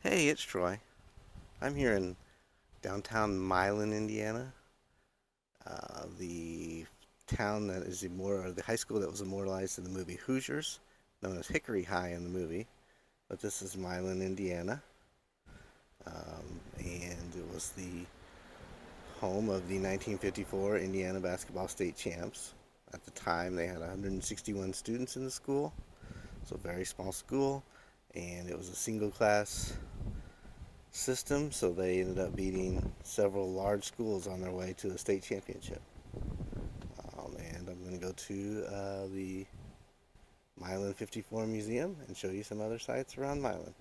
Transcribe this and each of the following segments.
Hey, it's Troy. I'm here in downtown Milan, Indiana. The town that is or the high school that was immortalized in the movie Hoosiers, known as Hickory High in the movie. But this is Milan, Indiana, and it was the home of the 1954 Indiana basketball state champs. At the time, they had 161 students in the school, so a very small school, and it was a single class system, so they ended up beating several large schools on their way to the state championship. And I'm going to go to the Milan 54 Museum and show you some other sites around Milan.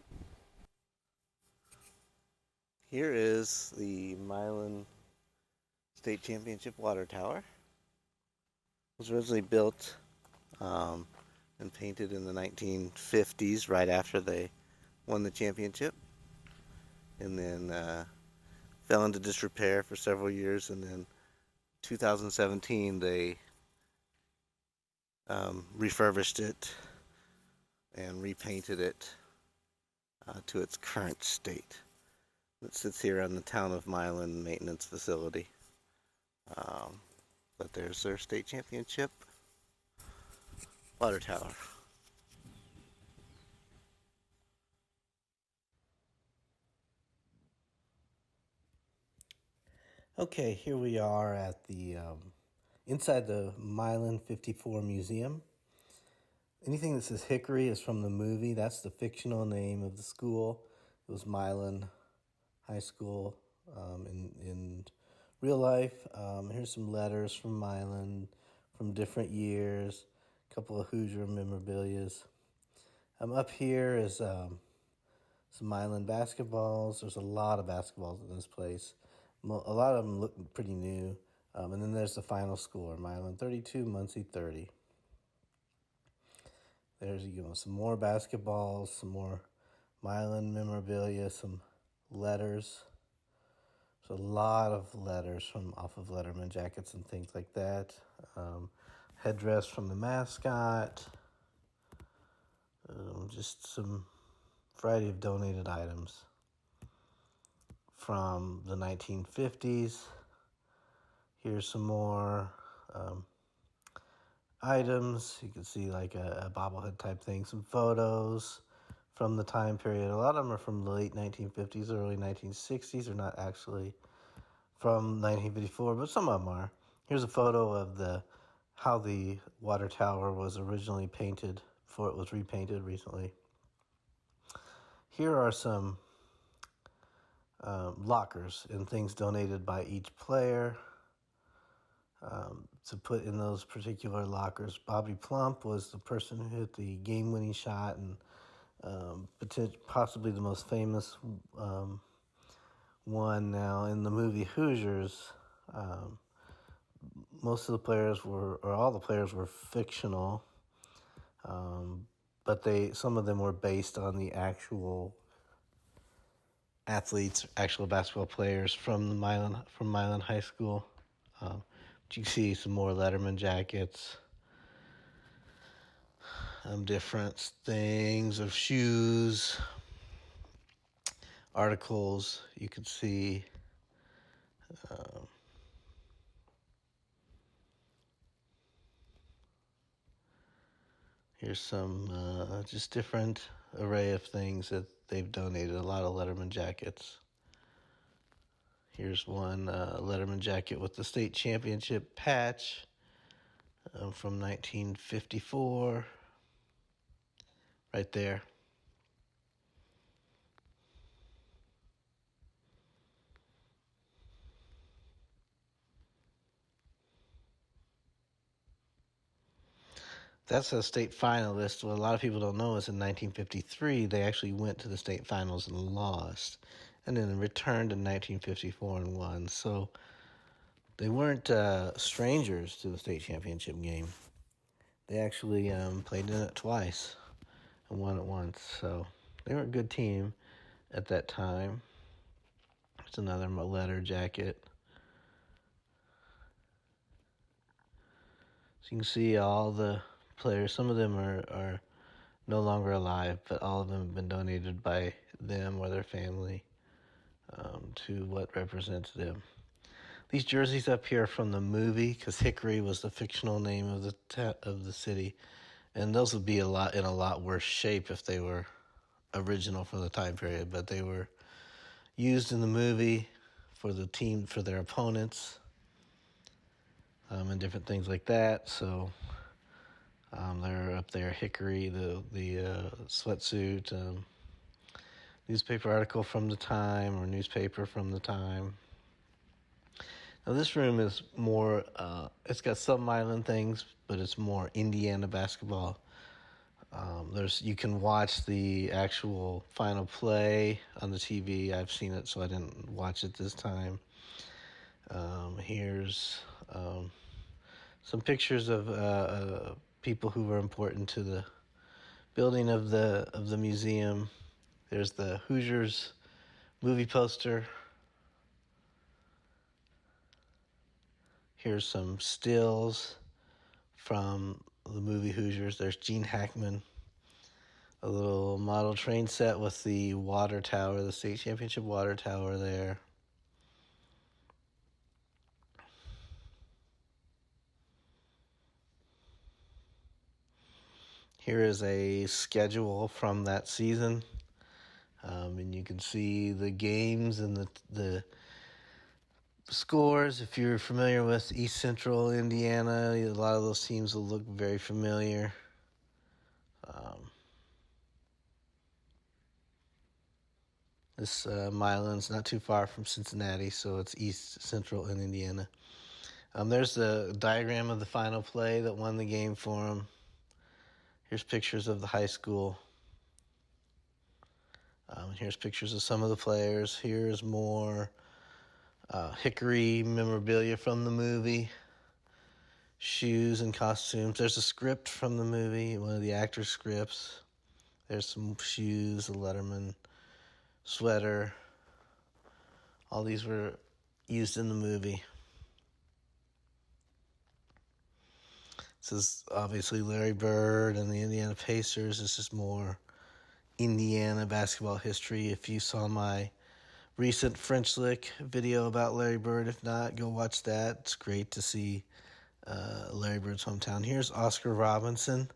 Here is the Milan State Championship Water Tower. It was originally built um, and painted in the 1950s, right after they won the championship, and then fell into disrepair for several years, and then 2017 they refurbished it and repainted it to its current state. It sits here on the Town of Milan Maintenance Facility. Um, but there's their state championship water tower. Okay, here we are at the inside the Milan 54 Museum. Anything that says Hickory is from the movie. That's the fictional name of the school. It was Milan High School in real life. Here's some letters from Milan from different years. A couple of Hoosier memorabilias. Up here is some Milan basketballs. There's a lot of basketballs in this place. A lot of them look pretty new. And then there's the final score, Milan 32, Muncie 30. There's some more basketballs, some more Milan memorabilia, some letters. So a lot of letters from off of Letterman jackets and things like that. Headdress from the mascot. Just some variety of donated items from the 1950s. Here's some more items. You can see like a bobblehead type thing, some photos from the time period. A lot of them are from the late 1950s, early 1960s. They're not actually from 1954, but some of them are. Here's a photo of how the water tower was originally painted before it was repainted recently. Here are some lockers and things donated by each player to put in those particular lockers. Bobby Plump was the person who hit the game-winning shot and possibly the most famous one. Now, in the movie Hoosiers, most of the players or all the players were fictional, but some of them were based on the actual athletes, actual basketball players from Milan High School. But you can see some more Letterman jackets, different things of shoes, articles. You can see here's some just different array of things that they've donated. A lot of Letterman jackets. Here's one Letterman jacket with the state championship patch from 1954. Right there. That's a state finalist. What a lot of people don't know is in 1953, they actually went to the state finals and lost, and then returned in 1954 and won. So they weren't strangers to the state championship game. They actually played in it twice and won it once. So they were a good team at that time. It's another letter jacket. So you can see all the players. Some of them are no longer alive, but all of them have been donated by them or their family to what represents them. These jerseys up here are from the movie, because Hickory was the fictional name of the city, and those would be in a lot worse shape if they were original for the time period. But they were used in the movie for the team, for their opponents, and different things like that. So they're up there. Hickory, the sweatsuit, newspaper article from the time, or newspaper from the time. Now this room is more, it's got some Milan things, but it's more Indiana basketball. You can watch the actual final play on the TV. I've seen it, so I didn't watch it this time. Here's some pictures of people who were important to the building of the museum. There's the Hoosiers movie poster. Here's some stills from the movie Hoosiers. There's Gene Hackman. A little model train set with the water tower, the state championship water tower there. Here is a schedule from that season. And you can see the games and the scores. If you're familiar with East Central Indiana, a lot of those teams will look very familiar. This Milan's not too far from Cincinnati, so it's East Central in Indiana. There's the diagram of the final play that won the game for them. Here's pictures of the high school. Here's pictures of some of the players. Here's more Hickory memorabilia from the movie. Shoes and costumes. There's a script from the movie, one of the actors' scripts. There's some shoes, a Letterman sweater. All these were used in the movie. This is obviously Larry Bird and the Indiana Pacers. This is more Indiana basketball history. If you saw my recent French Lick video about Larry Bird, if not, go watch that. It's great to see Larry Bird's hometown. Here's Oscar Robinson.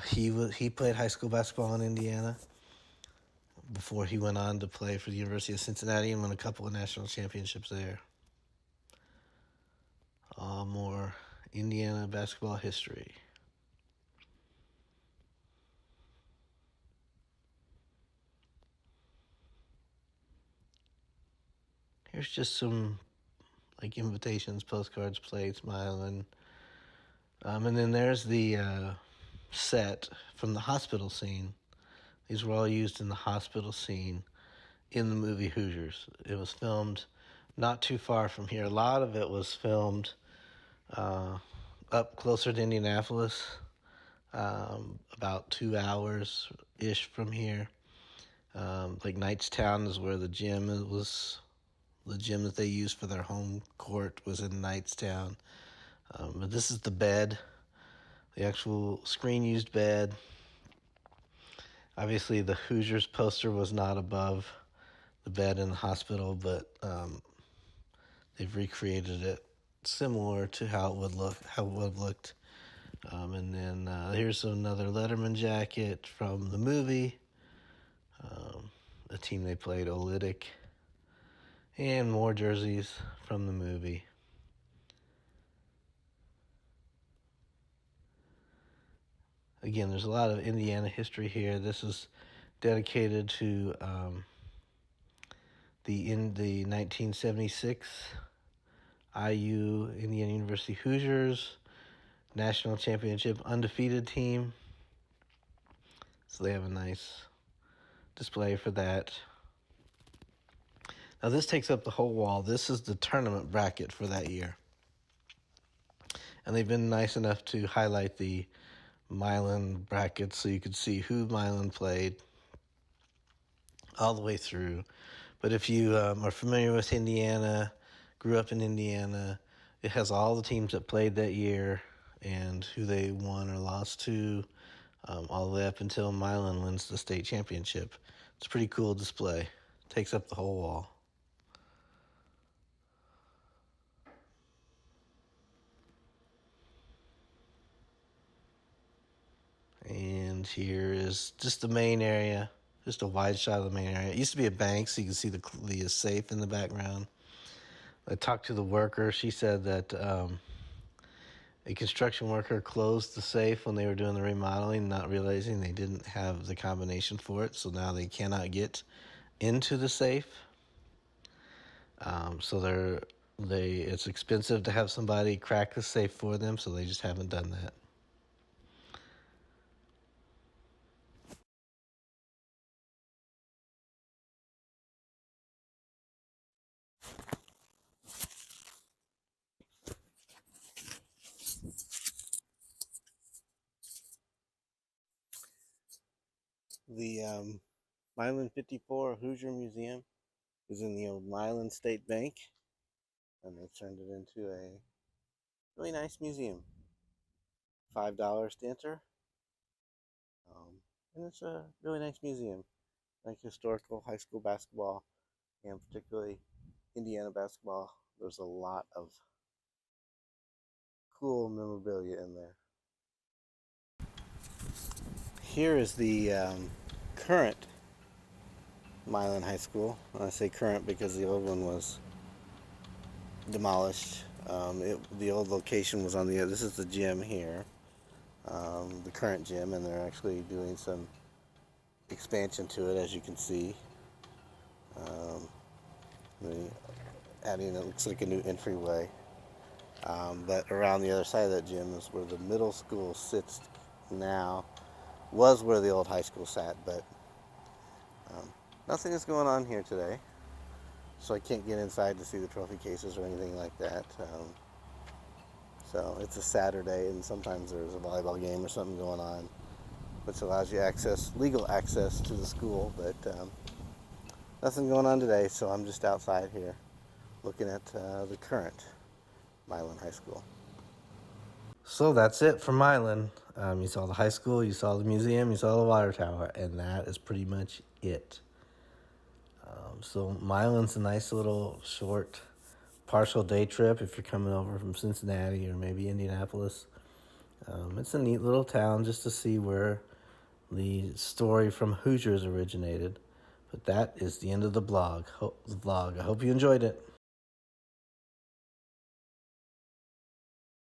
He played high school basketball in Indiana before he went on to play for the University of Cincinnati and won a couple of national championships there. All more Indiana basketball history. Here's just some like invitations, postcards, plates, Milan. And then there's the set from the hospital scene. These were all used in the hospital scene in the movie Hoosiers. It was filmed not too far from here. A lot of it was filmed up closer to Indianapolis, about 2 hours-ish from here. Like Knightstown is where the gym was. The gym that they used for their home court was in Knightstown. But this is the bed, the actual screen-used bed. Obviously, the Hoosiers poster was not above the bed in the hospital, but they've recreated it similar to how it would have looked. And then here's another Letterman jacket from the movie. The team they played, Olytic. And more jerseys from the movie. Again, there's a lot of Indiana history here. This is dedicated to the 1976 IU Indiana University Hoosiers national championship undefeated team. So they have a nice display for that. Now this takes up the whole wall. This is the tournament bracket for that year. And they've been nice enough to highlight the Milan brackets so you could see who Milan played all the way through. But if you are familiar with Indiana, grew up in Indiana, it has all the teams that played that year and who they won or lost to. all the way up until Milan wins the state championship. It's a pretty cool display. Takes up the whole wall. And here is just the main area, just a wide shot of the main area. It used to be a bank, so you can see the safe in the background. I talked to the worker. She said that a construction worker closed the safe when they were doing the remodeling, not realizing they didn't have the combination for it, so now they cannot get into the safe. So it's expensive to have somebody crack the safe for them, so they just haven't done that. The Milan 54 Hoosier Museum is in the old Milan State Bank, and they turned it into a really nice museum. $5 to enter, and it's a really nice museum, like historical high school basketball, and particularly Indiana basketball. There's a lot of cool memorabilia in there. Here is the current Milan High School. I say current because the old one was demolished. The old location was on the other. This is the gym here, the current gym, and they're actually doing some expansion to it, as you can see. Adding, it looks like a new entryway. But around the other side of that gym is where the middle school sits now. Was where the old high school sat, but nothing is going on here today, so I can't get inside to see the trophy cases or anything like that. So it's a Saturday, and sometimes there's a volleyball game or something going on, which allows you legal access to the school, but nothing going on today, so I'm just outside here looking at the current Milan High School. So that's it for Milan. You saw the high school, you saw the museum, you saw the water tower, and that is pretty much it. So Milan's a nice little short partial day trip if you're coming over from Cincinnati or maybe Indianapolis. It's a neat little town just to see where the story from Hoosiers originated. But that is the end of the vlog. I hope you enjoyed it.